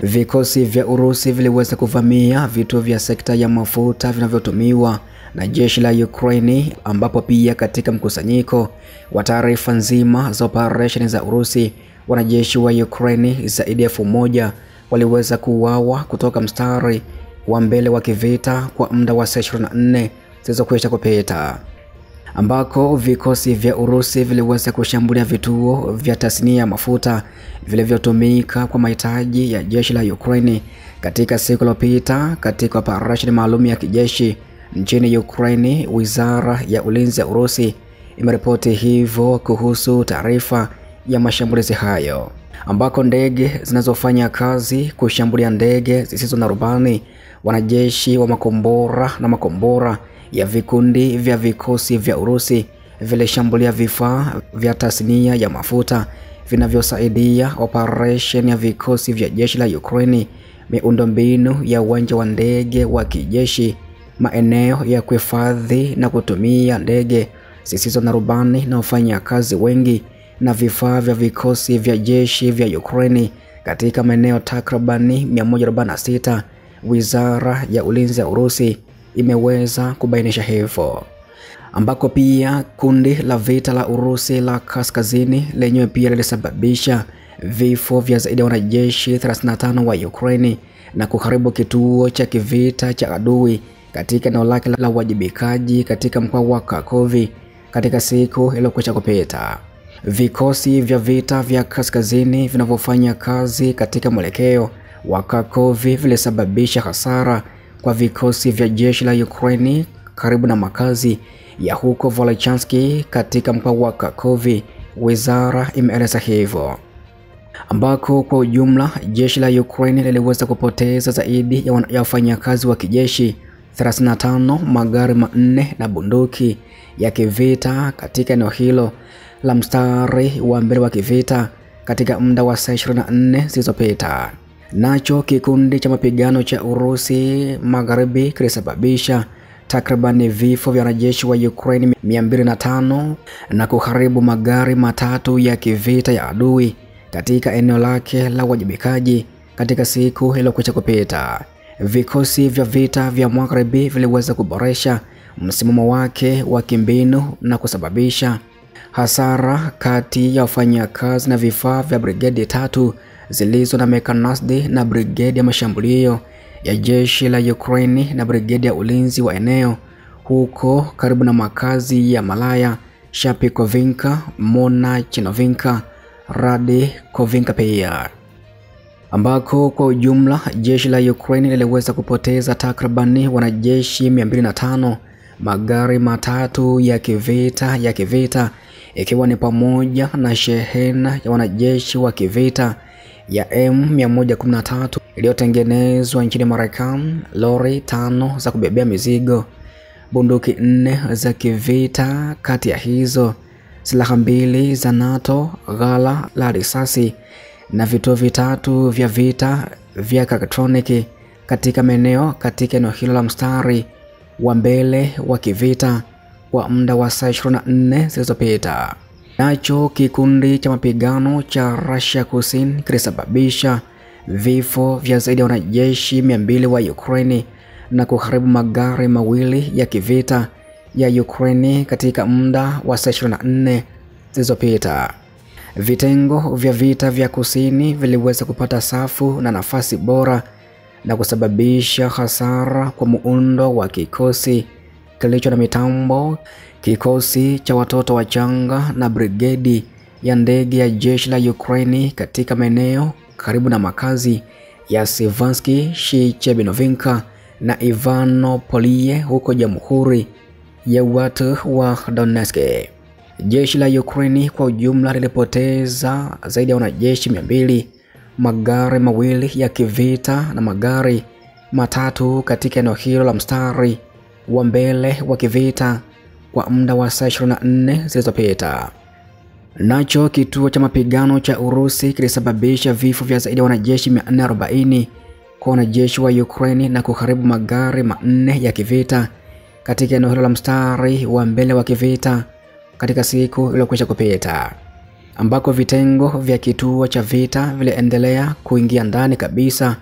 Vikosi vya Urusi viliweza kuvamia vituo vya sekta ya mafuta vinavyotumiwa na jeshi la Ukraine, ambapo pia katika mkusanyiko wa taarifa nzima za operesheni za Urusi, wanajeshi wa Ukraine zaidi ya 1000 waliweza kuuawa kutoka mstari wa mbele wa kivita kwa muda wa saa 24 zilizokwisha kupita, ambako vikosi vya Urusi viliweza kushambulia vituo vya tasnia ya mafuta vilivyotumika kwa mahitaji ya jeshi la Ukraine katika siku iliyopita katika operesheni maalum ya kijeshi nchini Ukraine. Wizara ya Ulinzi ya Urusi imeripoti hivyo kuhusu taarifa ya mashambulizi hayo, ambako ndege zinazofanya kazi kushambulia ndege zisizo na rubani, wanajeshi wa makombora ya vikundi vya vikosi vya Urusi vilishambulia vifaa vya tasnia ya mafuta vinavyosaidia operation ya vikosi vya jeshi la Ukraine, miundombinu ya uwanja wa ndege wa kijeshi, maeneo ya kuhifadhi na kutumia ndege zisizo na rubani na wafanyakazi wengi na vifaa vya vikosi vya jeshi vya Ukraine katika maeneo takribani 146. Wizara ya Ulinzi ya Urusi imeweza kubainisha hivyo, ambako pia kundi la vita la Urusi la kaskazini lenyewe pia lilisababisha vifo vya zaidi ya wanajeshi 35 wa Ukraine na kuharibu kituo cha kivita cha adui katika eneo lake la uwajibikaji katika mkoa wa Kharkov katika siku iliyokwisha kupita. Vikosi vya vita vya kaskazini vinavyofanya kazi katika mwelekeo wa Kharkov vilisababisha hasara kwa vikosi vya jeshi la Ukraine karibu na makazi ya huko Volchansk katika mkoa wa Kharkov, wizara imeeleza hivyo, ambako kwa ujumla jeshi la Ukraine liliweza kupoteza zaidi ya wafanyakazi wa kijeshi 35, magari 4 na bunduki ya kivita katika eneo hilo la mstari wa mbele wa kivita katika muda wa saa 24 zilizopita. Nacho kikundi cha mapigano cha Urusi Magharibi kilisababisha takriban vifo vya wanajeshi wa Ukraine 205 na kuharibu magari 3 ya kivita ya adui katika eneo lake la uwajibikaji katika siku iliyokwisha kupita. Vikosi vya vita vya Magharibi viliweza kuboresha msimamo wake wa kimbinu na kusababisha hasara kati ya wafanyakazi na vifaa vya brigade 3 zilizo na mechanized na brigade ya mashambulio ya jeshi la Ukraine na brigade ya ulinzi wa eneo huko karibu na makazi ya Malaya, Shapikovinka, Monachinovinka, Radikovinka pia, ambako kwa ujumla jeshi la Ukraine liliweza kupoteza takribani wanajeshi 205, magari 3 ya kivita ikiwa ni pamoja na shehena ya wanajeshi wa kivita ya M113 iliyotengenezwa nchini Marekani, lori 5 za kubebea mizigo, bunduki 4 za kivita, kati ya hizo silaha 2 za NATO, ghala la risasi na vituo 3 vya vita vya elektroniki katika eneo hilo la mstari wa mbele wa kivita kwa muda wa saa 24 zilizopita. Nacho kikundi cha mapigano cha Russia Kusini kilisababisha vifo vya zaidi ya wanajeshi 200 wa Ukraine na kuharibu magari 2 ya kivita ya Ukraine katika muda wa saa 24 zilizopita. Vitengo vya vita vya kusini viliweza kupata safu na nafasi bora na kusababisha hasara kwa muundo wa kikosi kilicho na mitambo, kikosi cha watoto wachanga na brigedi ya ndege ya jeshi la Ukraine katika maeneo karibu na makazi ya Sivansky, Shchebinovinka na Ivanopolie huko Jamhuri ya Watu wa Donetsk. Jeshi la Ukraine kwa ujumla lilipoteza zaidi ya wanajeshi 200, magari 2 ya kivita na magari 3 katika eneo hilo la mstari wa mbele wa kivita kwa muda wa saa 24 zilizopita. Nacho kituo cha mapigano cha Urusi kilisababisha vifo vya zaidi ya wanajeshi 440 kwa wanajeshi wa Ukraine na kuharibu magari 4 ya kivita katika eneo hilo la mstari wa mbele wa kivita katika siku iliyokwisha kupita. ambako vitengo vya kituo cha vita viliendelea kuingia ndani kabisa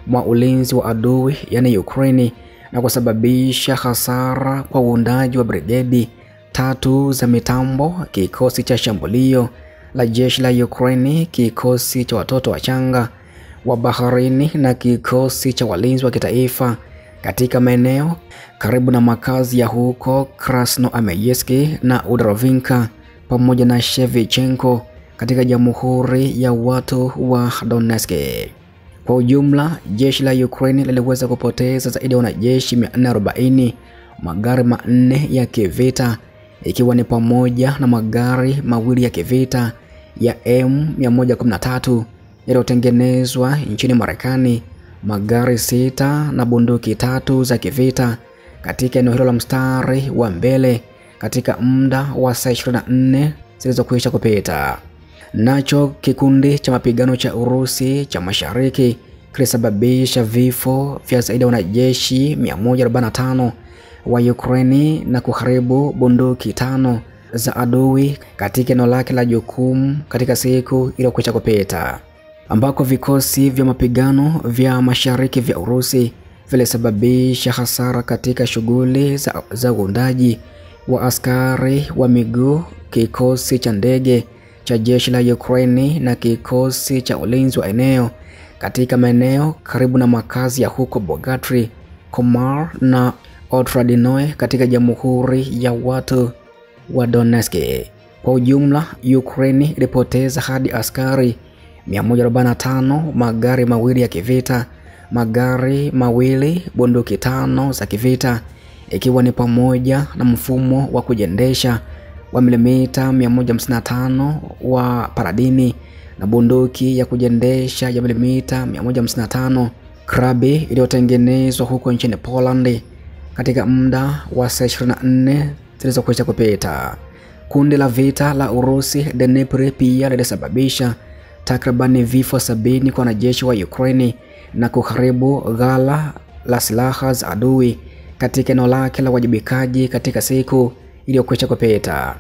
mwa ulinzi wa adui yani Ukraine na kusababisha hasara kwa uundaji wa brigedi 3 za mitambo, kikosi cha shambulio la jeshi la Ukraine, kikosi cha watoto wachanga wa baharini na kikosi cha walinzi wa kitaifa katika maeneo karibu na makazi ya huko Krasnoarmeysk na Udrovinka pamoja na Shevchenko katika Jamhuri ya Watu wa Donetsk. Kwa ujumla, jeshi la Ukraine liliweza kupoteza zaidi ya wanajeshi 440, magari 4 ya kivita ikiwa ni pamoja na magari mawili ya kivita ya M113 yaliyotengenezwa nchini Marekani, magari 6 na bunduki 3 za kivita katika eneo hilo la mstari wa mbele katika muda wa saa 24 zilizokwisha kupita. Nacho kikundi cha mapigano cha Urusi cha Mashariki kilisababisha vifo vya zaidi ya wanajeshi 145 wa Ukraine na kuharibu bunduki 5 za adui katika eneo lake la jukumu katika siku iliyokwisha kupita, ambako vikosi vya mapigano vya Mashariki vya Urusi vilisababisha hasara katika shughuli za uundaji wa askari wa miguu, kikosi cha ndege cha jeshi la Ukraine na kikosi cha ulinzi wa eneo katika maeneo karibu na makazi ya huko Bogatry, Komar na Otradinoe katika Jamhuri ya Watu wa Donetsk. Kwa ujumla, Ukraine ilipoteza hadi askari 145, magari mawili ya kivita, magari mawili, bunduki 5 za kivita ikiwa ni pamoja na mfumo wa kujiendesha wa milimita 155 wa Paladini na bunduki ya kujiendesha ya milimita 155 Krabi iliyotengenezwa huko nchini Poland katika muda wa saa 24 zilizokwisha kupita. Kundi la vita la Urusi Dnipro pia lilisababisha takribani vifo 70 kwa wanajeshi wa Ukraine na kuharibu ghala la silaha za adui katika eneo lake la wajibikaji katika siku iliyokwisha kupita.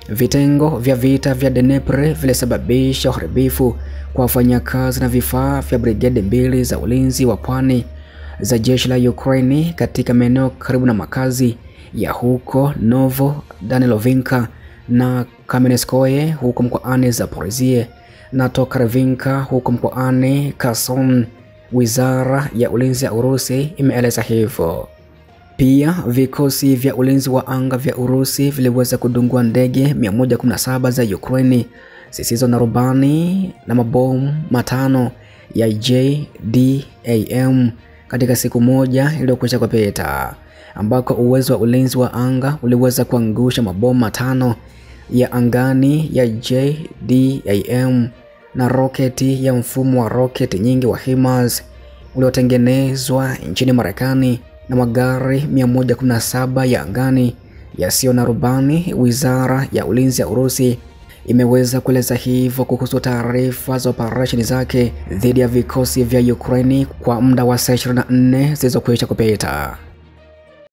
Vitengo vya vita vya Dnipro vilisababisha uharibifu kwa wafanyakazi na vifaa vya brigade 2 za ulinzi wa pwani za jeshi la Ukraine katika maeneo karibu na makazi ya huko Novo Danilovinka na Kamenskoye huko mkoani Zaporizhia na Tokarevinka huko mkoani Kherson. Wizara ya ulinzi ya Urusi imeeleza hivyo. Pia vikosi vya ulinzi wa anga vya Urusi viliweza kudungua ndege 117 za Ukraine zisizo na rubani na mabomu 5 ya JDAM katika siku moja iliyokwisha kupita, ambako uwezo wa ulinzi wa anga uliweza kuangusha mabomu 5 ya angani ya JDAM na roketi ya mfumo wa roketi nyingi wa HIMARS uliotengenezwa nchini Marekani na magari 117 ya angani yasiyo na rubani. Wizara ya ulinzi ya Urusi imeweza kueleza hivyo kuhusu taarifa za operesheni zake dhidi ya vikosi vya Ukraine kwa muda wa saa 24 zilizokwisha kupita.